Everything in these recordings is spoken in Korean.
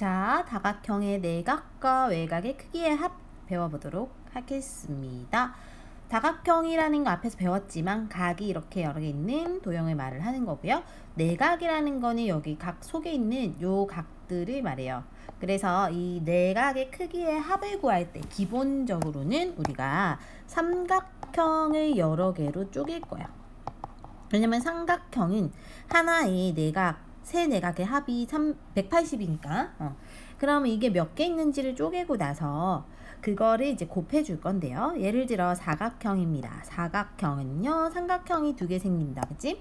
자, 다각형의 내각과 외곽의 크기의 합 배워보도록 하겠습니다. 다각형이라는 거 앞에서 배웠지만 각이 이렇게 여러 개 있는 도형을 말을 하는 거고요. 내각이라는 거는 여기 각 속에 있는 요 각들을 말해요. 그래서 이 내각의 크기의 합을 구할 때 기본적으로는 우리가 삼각형을 여러 개로 쪼갤 거야. 왜냐면 삼각형은 하나의 내각 세 내각의 합이 180이니까 그러면 이게 몇 개 있는지를 쪼개고 나서 그거를 이제 곱해 줄 건데요. 예를 들어 사각형입니다. 사각형은요, 삼각형이 두 개 생긴다. 그치?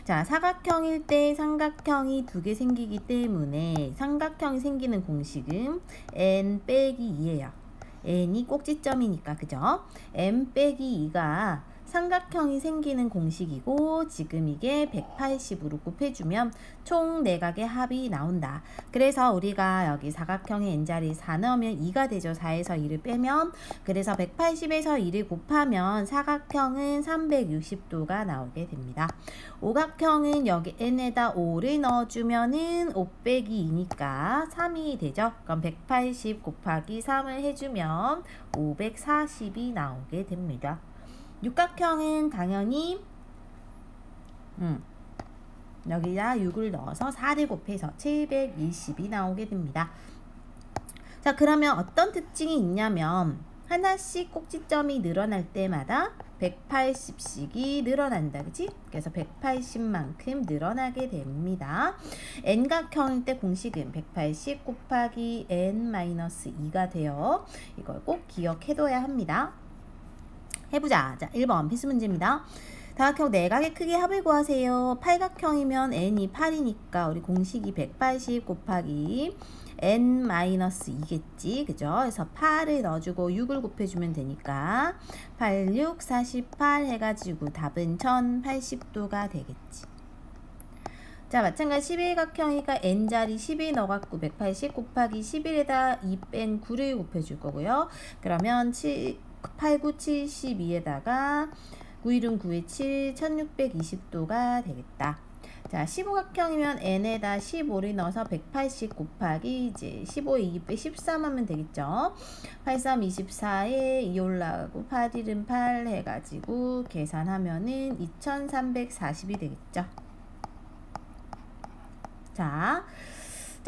자, 사각형일 때 삼각형이 두 개 생기기 때문에 삼각형이 생기는 공식은 n 빼기 2예요. n이 꼭지점이니까, 그죠? n 빼기 2가 삼각형이 생기는 공식이고 지금 이게 180으로 곱해주면 총 내각의 합이 나온다. 그래서 우리가 여기 사각형의 n자리 4 넣으면 2가 되죠. 4에서 2를 빼면. 그래서 180에서 2를 곱하면 사각형은 360도가 나오게 됩니다. 오각형은 여기 n에다 5를 넣어주면은 5 빼기 2니까 3이 되죠. 그럼 180 곱하기 3을 해주면 540이 나오게 됩니다. 육각형은 당연히 여기다 6을 넣어서 4를 곱해서 720이 나오게 됩니다. 자, 그러면 어떤 특징이 있냐면 하나씩 꼭지점이 늘어날 때마다 180씩이 늘어난다. 그치? 그래서 180만큼 늘어나게 됩니다. n각형일 때 공식은 180 곱하기 n-2가 돼요. 이걸 꼭 기억해둬야 합니다. 해보자. 자, 1번 필수 문제입니다. 다각형 내각의 크기 합을 구하세요. 팔각형이면 n이 8이니까 우리 공식이 180 곱하기 n-2겠지. 그죠? 그래서 8을 넣어주고 6을 곱해주면 되니까 8, 6, 48 해가지고 답은 1080도가 되겠지. 자, 마찬가지 11각형이니까 n자리 11 넣어갖고 180 곱하기 11에다 2 뺀 9를 곱해줄 거고요. 그러면 8, 9, 72에다가 9, 1은 9에 7, 1620도가 되겠다. 자, 15각형이면 n에다 15를 넣어서 180 곱하기 이제 15에 2 빼 13 하면 되겠죠. 8, 3, 24에 2 올라가고 8, 1은 8 해가지고 계산하면은 2340이 되겠죠. 자,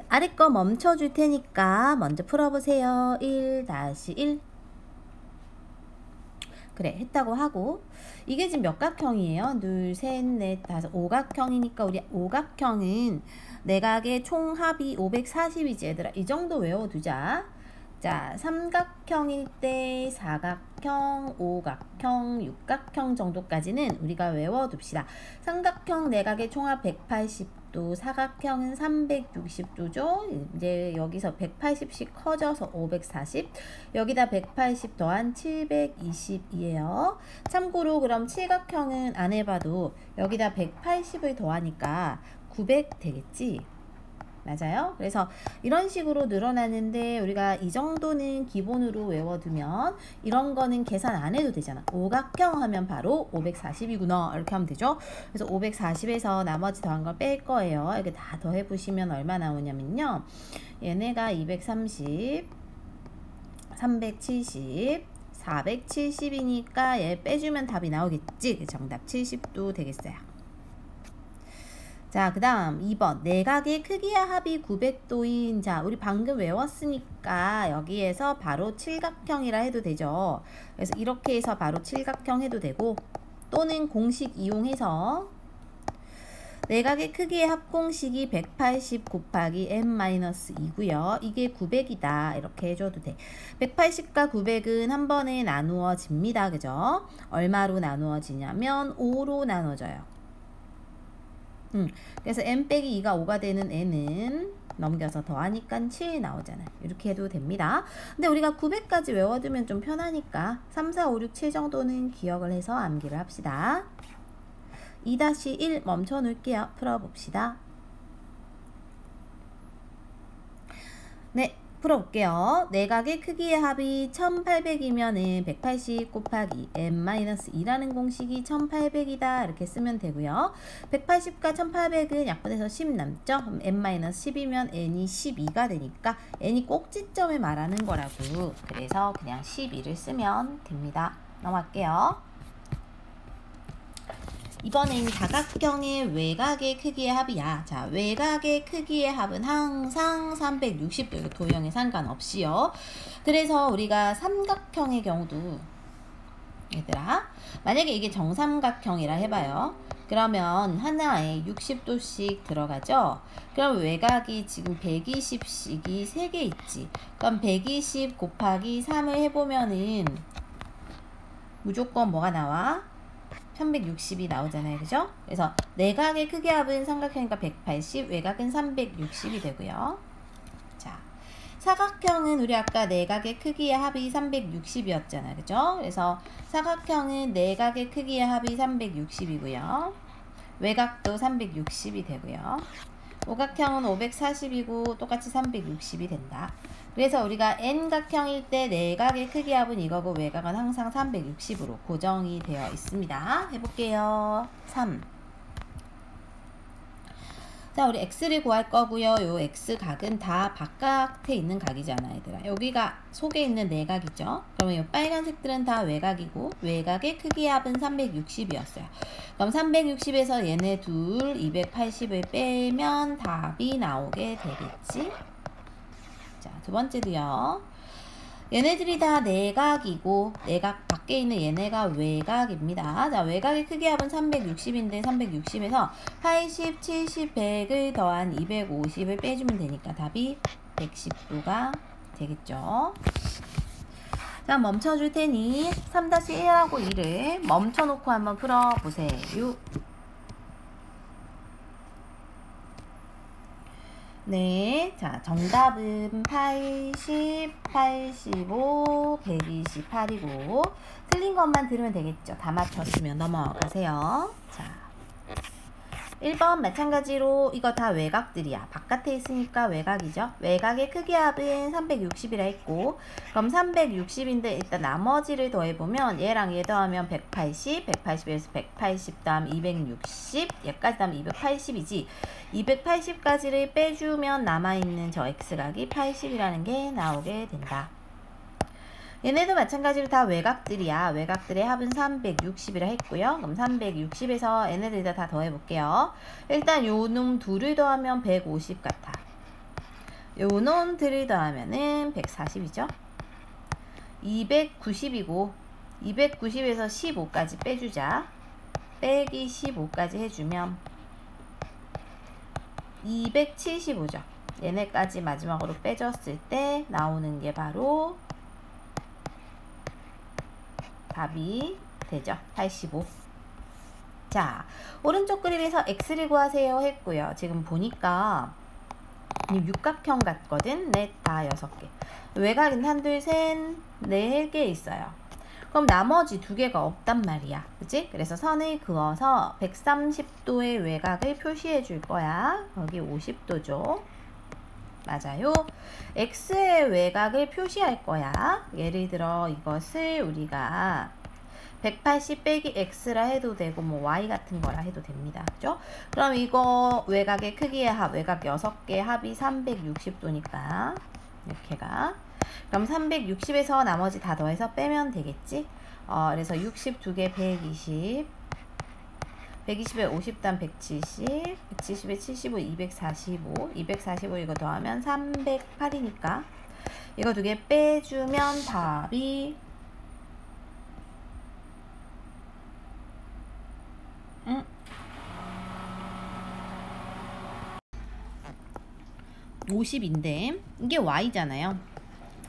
아래 거 멈춰줄 테니까 먼저 풀어보세요. 1-1 그래, 했다고 하고 이게 지금 몇 각형이에요? 둘, 셋, 넷, 다섯, 오각형이니까 우리 오각형은 내각의 총합이 540이지 얘들아. 이 정도 외워두자. 자, 삼각형일 때 사각형, 오각형, 육각형 정도까지는 우리가 외워둡시다. 삼각형 내각의 총합 180도, 사각형은 360도죠. 이제 여기서 180씩 커져서 540, 여기다 180 더한 720이에요. 참고로 그럼 칠각형은 안 해봐도 여기다 180을 더하니까 900 되겠지. 맞아요? 그래서 이런 식으로 늘어나는데 우리가 이 정도는 기본으로 외워두면 이런 거는 계산 안 해도 되잖아. 오각형 하면 바로 540이구나 이렇게 하면 되죠. 그래서 540에서 나머지 더한 걸 뺄 거예요. 이렇게 다 더해보시면 얼마 나오냐면요, 얘네가 230, 370, 470이니까 얘 빼주면 답이 나오겠지. 정답 70도 되겠어요. 자, 그 다음 2번 내각의 크기와 합이 900도인, 자, 우리 방금 외웠으니까 여기에서 바로 칠각형이라 해도 되죠. 그래서 이렇게 해서 바로 칠각형 해도 되고, 또는 공식 이용해서 내각의 크기의 합공식이 180 곱하기 n-2고요. 이게 900이다. 이렇게 해줘도 돼. 180과 900은 한 번에 나누어집니다. 그죠? 얼마로 나누어지냐면 5로 나눠져요. 그래서 n 빼기 2가 5가 되는 n은 넘겨서 더하니까 7 나오잖아요. 이렇게 해도 됩니다. 근데 우리가 900까지 외워두면 좀 편하니까 3, 4, 5, 6, 7 정도는 기억을 해서 암기를 합시다. 2-1 멈춰 놓을게요. 풀어봅시다. 네, 풀어볼게요. 내각의 크기의 합이 1800이면은 180 곱하기 n-2라는 공식이 1800이다 이렇게 쓰면 되고요. 180과 1800은 약분해서 10 남죠? 그럼 n-10이면 n이 12가 되니까 n이 꼭지점을 말하는 거라고. 그래서 그냥 12를 쓰면 됩니다. 넘어갈게요. 이번엔 다각형의 외곽의 크기의 합이야. 자, 외곽의 크기의 합은 항상 360도, 도형에 상관없이요. 그래서 우리가 삼각형의 경우도, 얘들아, 만약에 이게 정삼각형이라 해봐요. 그러면 하나에 60도씩 들어가죠? 그럼 외곽이 지금 120씩이 3개 있지. 그럼 120 곱하기 3을 해보면은 무조건 뭐가 나와? 360이 나오잖아요. 그죠? 그래서 내각의 크기 합은 삼각형이니까 180, 외곽은 360이 되고요. 자, 사각형은 우리 아까 내각의 크기의 합이 360이었잖아요. 그죠? 그래서 사각형은 내각의 크기의 합이 360이고요. 외곽도 360이 되고요. 오각형은 540이고 똑같이 360이 된다. 그래서 우리가 n각형일 때 내각의 크기 합은 이거고 외곽은 항상 360으로 고정이 되어 있습니다. 해볼게요. 3. 자, 우리 x를 구할 거고요. 요 x각은 다 바깥에 있는 각이잖아, 얘들아. 여기가 속에 있는 내각이죠. 그러면 이 빨간색들은 다 외곽이고 외곽의 크기의 합은 360이었어요. 그럼 360에서 얘네 둘 280을 빼면 답이 나오게 되겠지. 자, 두 번째도요. 얘네들이 다 내각이고 내각 밖에 있는 얘네가 외곽입니다. 자, 외곽의 크기의 합은 360인데 360에서 80, 70, 100을 더한 250을 빼주면 되니까 답이 110도가 되겠죠. 자, 멈춰줄 테니 3-1하고 2를 멈춰놓고 한번 풀어보세요. 네, 자, 정답은 80, 85, 128이고 틀린 것만 들으면 되겠죠. 다 맞췄으면 넘어가세요. 자, 1번 마찬가지로 이거 다 외곽들이야. 바깥에 있으니까 외곽이죠. 외곽의 크기 합은 360이라 했고 그럼 360인데 일단 나머지를 더해보면 얘랑 얘 더하면 180, 180에서 180 다음 260, 얘까지 다음 280이지. 280까지를 빼주면 남아있는 저 x각이 80이라는 게 나오게 된다. 얘네도 마찬가지로 다 외곽들이야. 외곽들의 합은 360이라 했고요. 그럼 360에서 얘네들 다 더해볼게요. 일단 요 놈 둘을 더하면 150 같아. 요 놈들을 더하면은 140이죠. 290이고 290에서 15까지 빼주자. 빼기 15까지 해주면 275죠. 얘네까지 마지막으로 빼줬을 때 나오는 게 바로 답이 되죠. 85. 자, 오른쪽 그림에서 x를 구하세요 했고요. 지금 보니까 육각형 같거든. 넷, 다 6개. 외곽은 1, 2, 3, 4개 있어요. 그럼 나머지 2개가 없단 말이야. 그치? 그래서 선을 그어서 130도의 외곽을 표시해 줄 거야. 여기 50도죠. 맞아요. x의 외곽을 표시할 거야. 예를 들어 이것을 우리가 180 빼기 x라 해도 되고 뭐 y 같은 거라 해도 됩니다. 그죠? 그럼 이거 외곽의 크기의 합, 외곽 6개 합이 360도니까 이렇게가 그럼 360에서 나머지 다 더해서 빼면 되겠지? 그래서 62개 120 120에 50단 170, 170에 75, 245, 245 이거 더하면 308이니까 이거 2개 빼주면 답이 50인데 이게 y잖아요.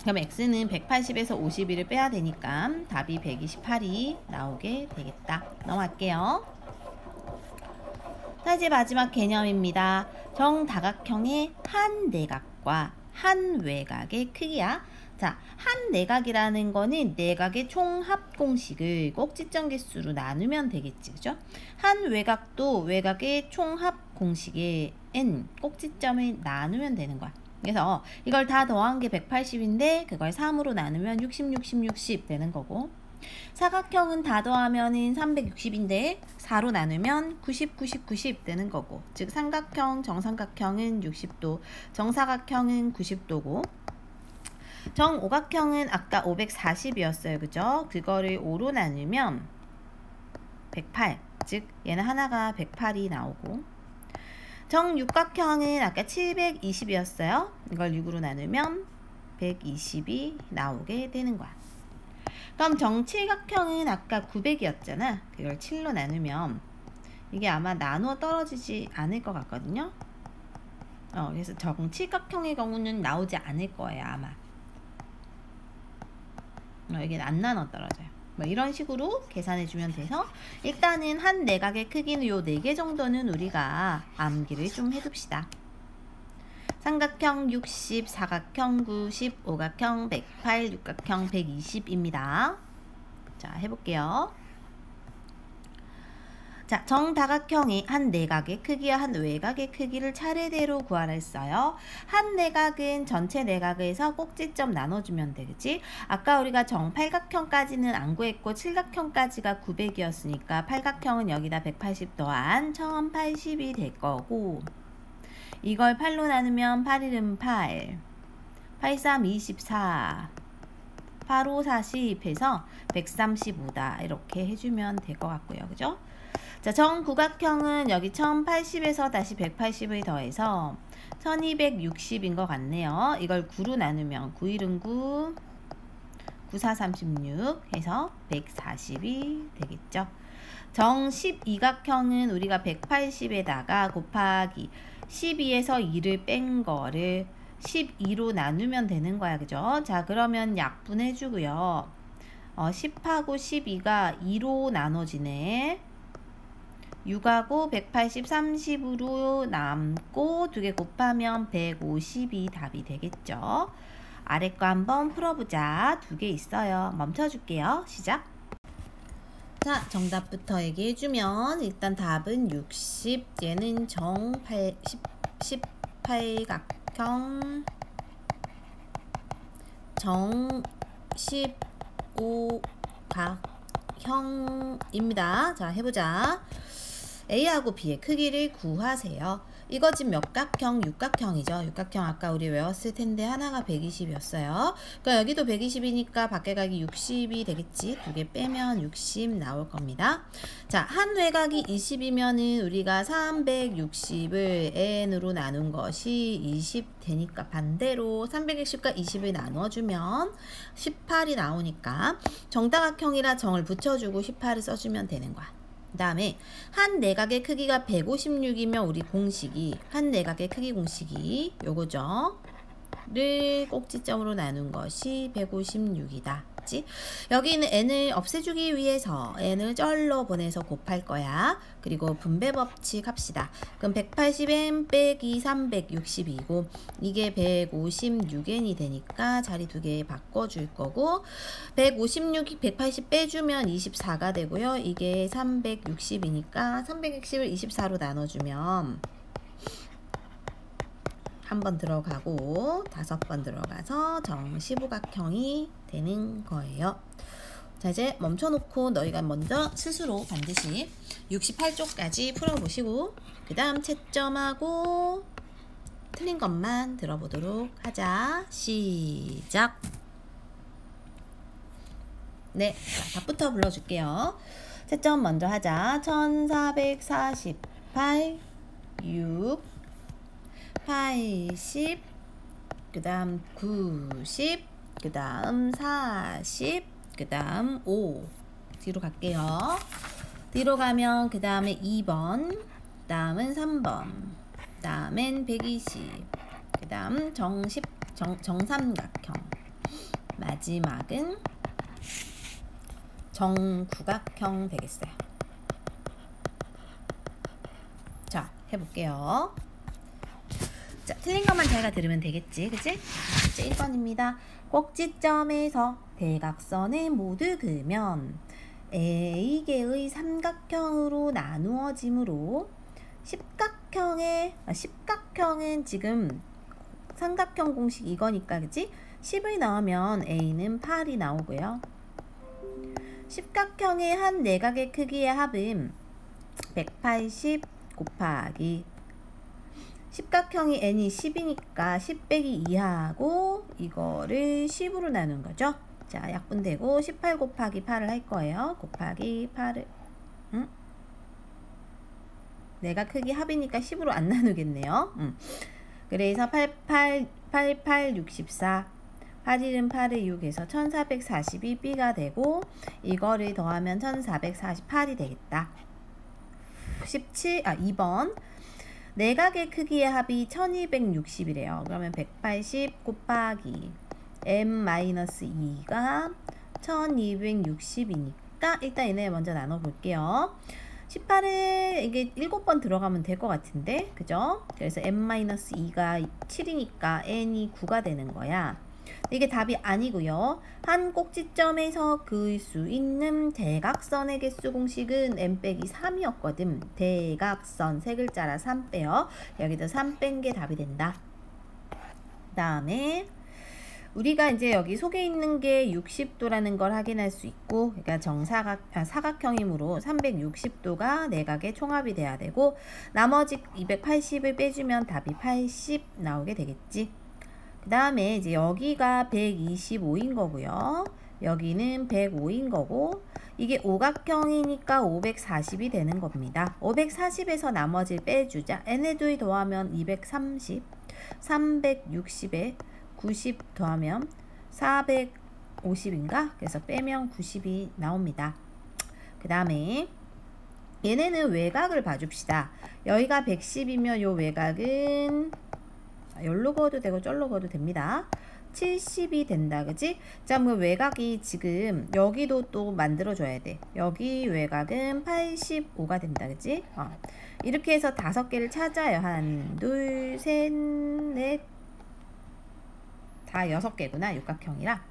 그럼 x는 180에서 51을 빼야 되니까 답이 128이 나오게 되겠다. 넘어갈게요. 자, 이제 마지막 개념입니다. 정다각형의 한 내각과 한 외곽의 크기야. 자, 한 내각이라는 거는 내각의 총합 공식을 꼭지점 개수로 나누면 되겠지. 그죠? 한 외곽도 외곽의 총합 공식의 n 꼭지점을 나누면 되는 거야. 그래서 이걸 다 더한 게 180인데 그걸 3으로 나누면 60, 60, 60 되는 거고, 사각형은 다 더하면은 360인데 4로 나누면 90, 90, 90 되는 거고, 즉 삼각형, 정삼각형은 60도, 정사각형은 90도고, 정오각형은 아까 540이었어요. 그죠? 그거를 5로 나누면 108, 즉 얘는 하나가 108이 나오고, 정육각형은 아까 720이었어요. 이걸 6으로 나누면 120이 나오게 되는 거야. 그럼 정칠각형은 아까 900이었잖아. 그걸 7로 나누면 이게 아마 나누어 떨어지지 않을 것 같거든요. 그래서 정칠각형의 경우는 나오지 않을 거예요, 아마. 이게 안 나눠 떨어져요. 뭐 이런 식으로 계산해 주면 돼서, 일단은 한 내각의 크기는 요 4개 정도는 우리가 암기를 좀 해둡시다. 삼각형 60, 사각형 90, 오각형 108, 육각형 120입니다. 자, 해볼게요. 자, 정다각형이 한 내각의 크기와 한 외곽의 크기를 차례대로 구하라 했어요. 한 내각은 전체 내각에서 꼭지점 나눠주면 되겠지? 아까 우리가 정팔각형까지는 안 구했고 칠각형까지가 900이었으니까 팔각형은 여기다 180 더한 1080이 될 거고, 이걸 8로 나누면 8일은 8, 83 24, 85 40 해서 135다 이렇게 해주면 될 것 같고요. 그죠? 자, 정구각형은 여기 1080에서 다시 180을 더해서 1260인 것 같네요. 이걸 9로 나누면 9일은 9, 94 36 해서 140이 되겠죠. 정 12각형은 우리가 180에다가 곱하기 12에서 2를 뺀 거를 12로 나누면 되는 거야. 그죠? 자, 그러면 약분해 주고요. 10하고 12가 2로 나눠지네. 6하고 180, 30으로 남고 두 개 곱하면 150이 답이 되겠죠. 아래 거 한번 풀어보자. 두 개 있어요. 멈춰줄게요. 시작. 자, 정답부터 얘기해주면 일단 답은 60, 얘는 정 18각형, 정 15각형입니다. 자, 해보자. A하고 B의 크기를 구하세요. 이거 지금 몇 각형? 육각형이죠. 육각형 아까 우리 외웠을 텐데 하나가 120이었어요. 그러니까 여기도 120이니까 밖에 각이 60이 되겠지. 두 개 빼면 60 나올 겁니다. 자, 한 외곽이 20이면은 우리가 360을 n으로 나눈 것이 20 되니까 반대로 360과 20을 나눠주면 18이 나오니까 정다각형이라 정을 붙여주고 18을 써주면 되는 거야. 그 다음에 한 내각의 크기가 156이면 우리 공식이 한 내각의 크기 공식이 요거죠. 를 꼭지점으로 나눈 것이 156이다. 여기는 n을 없애주기 위해서 n을 쩔로 보내서 곱할 거야. 그리고 분배 법칙 합시다. 그럼 180n 빼기 360이고 이게 156n이 되니까 자리 두 개 바꿔줄 거고, 156이 180 빼주면 24가 되고요. 이게 360이니까 360을 24로 나눠주면 한 번 들어가고 5번 들어가서 정 15각형이 되는 거예요. 자, 이제 멈춰놓고 너희가 먼저 스스로 반드시 68쪽까지 풀어보시고 그 다음 채점하고 틀린 것만 들어보도록 하자. 시작. 네, 자, 답부터 불러줄게요. 채점 먼저 하자. 1448 6 80, 그 다음 90, 그 다음 40, 그 다음 5. 뒤로 갈게요. 뒤로 가면 그 다음에 2번, 그 다음은 3번, 그 다음엔 120, 그 다음 정삼각형, 마지막은 정구각형 되겠어요. 자, 해볼게요. 자, 틀린 것만 자기가 들으면 되겠지, 그치? 이제 1번입니다. 꼭지점에서 대각선을 모두 그으면 A개의 삼각형으로 나누어지므로 십각형은 지금 삼각형 공식 이거니까 그치? 10을 넣으면 A는 8이 나오고요. 십각형의 한 내각의 크기의 합은 180 곱하기 십각형이 n이 10이니까 10 빼기 2하고 이거를 10으로 나눈 거죠. 자, 약분되고 18 곱하기 8을 할 거예요. 곱하기 8을 내가 크기 합이니까 10으로 안 나누겠네요. 그래서 88 64 8일은 8을 6에서 1442B가 되고 이거를 더하면 1448이 되겠다. 2번 내각의 크기의 합이 1260이래요. 그러면 180 곱하기 m-2가 1260이니까 일단 얘네 먼저 나눠 볼게요. 18에 이게 7번 들어가면 될 것 같은데 그죠? 그래서 m-2가 7이니까 n이 9가 되는 거야. 이게 답이 아니고요. 한 꼭지점에서 그을 수 있는 대각선의 개수 공식은 n 빼기 3이었거든. 대각선 세 글자라 3 빼요. 여기도 3 뺀 게 답이 된다. 그 다음에 우리가 이제 여기 속에 있는 게 60도라는 걸 확인할 수 있고, 그러니까 사각형이므로 360도가 내각의 총합이 돼야 되고, 나머지 280을 빼주면 답이 80 나오게 되겠지. 그 다음에 이제 여기가 125인 거고요. 여기는 105인 거고, 이게 오각형이니까 540이 되는 겁니다. 540에서 나머지를 빼주자. 얘네들 더하면 230, 360에 90 더하면 450인가? 그래서 빼면 90이 나옵니다. 그 다음에 얘네는 외곽을 봐줍시다. 여기가 110이면 요 외곽은 여기로 그어도 되고 쩔로 그어도 됩니다. 70이 된다, 그지? 자, 뭐 외곽이 지금 여기도 또 만들어줘야 돼. 여기 외곽은 85가 된다, 그지? 이렇게 해서 5개를 찾아요. 1, 2, 3, 4, 다 6개구나. 육각형이라.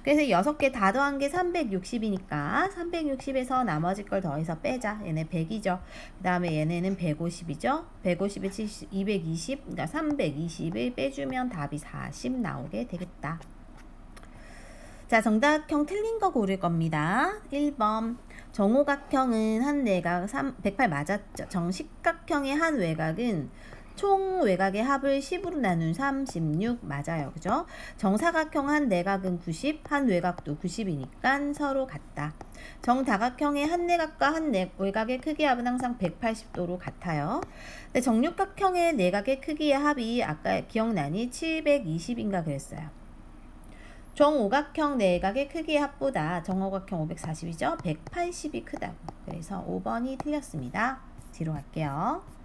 그래서 6개 다 더한 게 360이니까 360에서 나머지 걸 더해서 빼자. 얘네 100이죠. 그 다음에 얘네는 150이죠. 150에 70, 220, 그러니까 320을 빼주면 답이 40 나오게 되겠다. 자, 정답형 틀린 거 고를 겁니다. 1번 정오각형은 한 내각 108 맞았죠. 정식각형의 한 외곽은 총 외곽의 합을 10으로 나눈 36 맞아요. 그죠? 정사각형 한 내각은 90, 한 외곽도 90이니까 서로 같다. 정다각형의 한 내각과 한 외곽의 크기의 합은 항상 180도로 같아요. 근데 정육각형의 내각의 크기의 합이 아까 기억나니 720인가 그랬어요. 정오각형 내각의 크기의 합보다 정오각형 540이죠? 180이 크다고. 그래서 5번이 틀렸습니다. 뒤로 갈게요.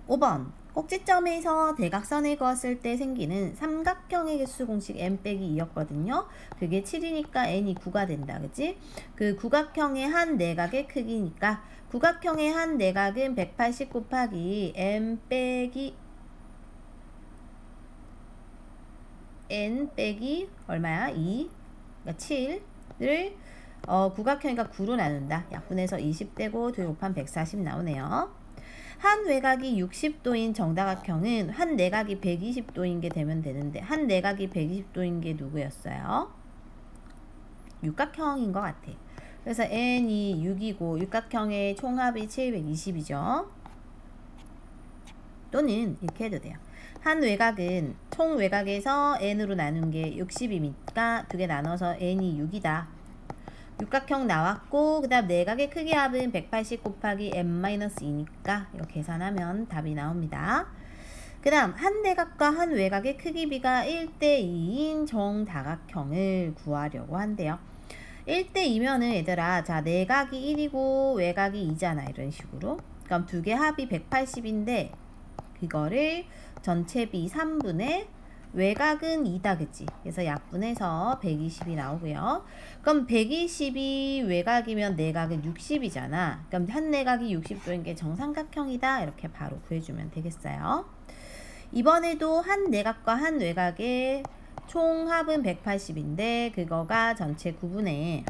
5번 꼭지점에서 대각선을 그었을 때 생기는 삼각형의 개수 공식 n 빼기 2였거든요. 그게 7이니까 n이 9가 된다. 그치? 그 구각형의 한 내각의 크기니까 구각형의 한 내각은 180 곱하기 n 빼기 얼마야? 2, 그러니까 7을 구각형이니까 9로 나눈다. 약분해서 20되고 2 곱하면 140 나오네요. 한 외곽이 60도인 정다각형은 한 내각이 120도인 게 되면 되는데 한 내각이 120도인 게 누구였어요? 육각형인 것 같아. 그래서 n이 6이고 육각형의 총합이 720이죠. 또는 이렇게 해도 돼요. 한 외곽은 총 외곽에서 n으로 나눈 게 60이니까 2개 나눠서 n이 6이다. 육각형 나왔고 그 다음 내각의 크기 합은 180 곱하기 n-2니까 이거 계산하면 답이 나옵니다. 그 다음 한 내각과 한 외곽의 크기 비가 1대2인 정다각형을 구하려고 한대요. 1대2면은 얘들아 자 내각이 1이고 외곽이 2잖아. 이런 식으로. 그럼 2개 합이 180인데 그거를 전체 비 3분의 외곽은 2다, 그치? 그래서 약분해서 120이 나오고요. 그럼 120이 외곽이면 내각은 60이잖아. 그럼 한 내각이 60도인 게 정삼각형이다. 이렇게 바로 구해주면 되겠어요. 이번에도 한 내각과 한 외곽의 총합은 180인데 그거가 전체 9분의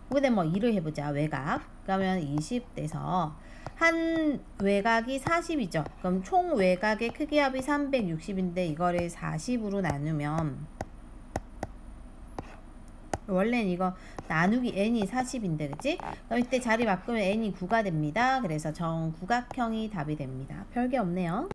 뭐 2를 해보자. 외곽. 그러면 20 돼서 한 외곽이 40이죠. 그럼 총 외곽의 크기 합이 360인데 이거를 40으로 나누면 원래는 이거 나누기 n이 40인데 그치? 그럼 이때 자리 바꾸면 n이 9가 됩니다. 그래서 정구각형이 답이 됩니다. 별게 없네요.